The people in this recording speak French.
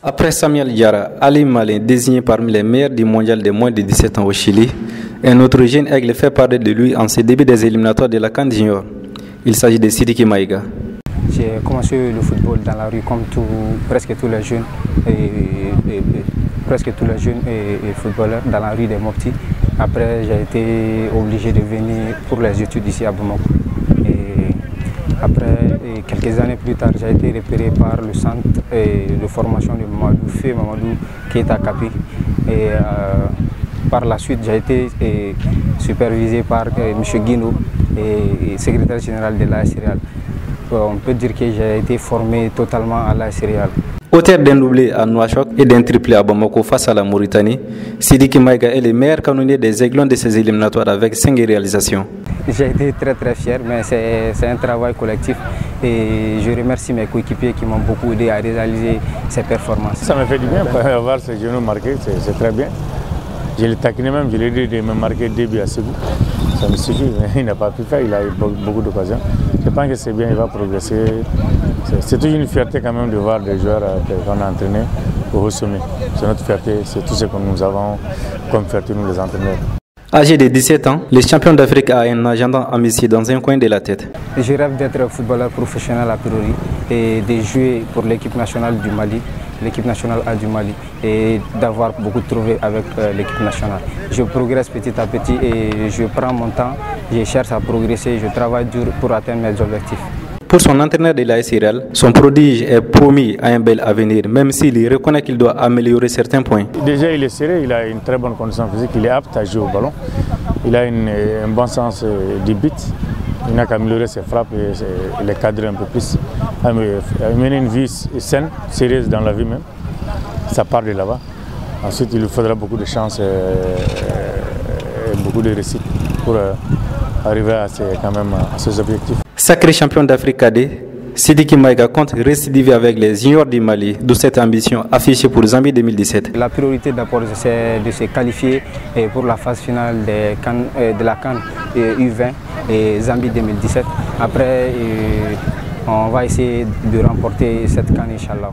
Après Samuel Diarra, Ali Malin, désigné parmi les meilleurs du mondial des moins de 17 ans au Chili, un autre jeune aigle fait parler de lui en ses débuts des éliminatoires de la CAN Junior. Il s'agit de Sidiki Maïga. J'ai commencé le football dans la rue comme presque tous les jeunes et footballeurs dans la rue des Mopti. Après, j'ai été obligé de venir pour les études ici à Bamako. Après, quelques années plus tard, j'ai été repéré par le centre de formation de Mamadou Fé, Mamadou Keita Kapi. Par la suite, j'ai été supervisé par M. Guino, secrétaire général de l'AS Real. On peut dire que j'ai été formé totalement à l'AS Real. Auteur d'un doublé à Nouakchott et d'un triplé à Bamako face à la Mauritanie, Sidiki Maïga est le meilleur canonnier des Aiglons de ces éliminatoires avec 5 réalisations. J'ai été très fier, mais c'est un travail collectif et je remercie mes coéquipiers qui m'ont beaucoup aidé à réaliser ces performances. Ça me fait du bien, avoir ce genou marqué, c'est très bien. Je l'ai taquiné même, je l'ai dit de me marquer 2 buts à Ségou. Ça me suffit, mais il n'a pas pu faire, il a eu beaucoup d'occasions. Je pense que c'est bien, il va progresser. C'est toujours une fierté quand même de voir des joueurs qu'on a entraînés au haut sommet. C'est notre fierté, c'est tout ce que nous avons comme fierté, nous les entraîneurs. Âgé de 17 ans, le champion d'Afrique a un agenda ambitieux dans un coin de la tête. Je rêve d'être footballeur professionnel à priori et de jouer pour l'équipe nationale du Mali, l'équipe nationale A du Mali et d'avoir beaucoup de trophées avec l'équipe nationale. Je progresse petit à petit et je prends mon temps, je cherche à progresser, je travaille dur pour atteindre mes objectifs. Pour son entraîneur de l'AS Real, son prodige est promis à un bel avenir, même s'il reconnaît qu'il doit améliorer certains points. Déjà, il est serré, il a une très bonne condition physique, il est apte à jouer au ballon. Il a un bon sens du but. Il n'a qu'à améliorer ses frappes et les cadrer un peu plus. Mener une vie saine, sérieuse dans la vie même. Ça part de là-bas. Ensuite, il lui faudra beaucoup de chance et beaucoup de réussite pour arriver à ses objectifs. Sacré champion d'Afrique cadet, Sidiki Maïga compte récidiver avec les juniors du Mali, d'où cette ambition affichée pour Zambie 2017. La priorité d'abord c'est de se qualifier pour la phase finale de la CAN U20 et Zambie 2017. Après, on va essayer de remporter cette CAN, Inch'Allah.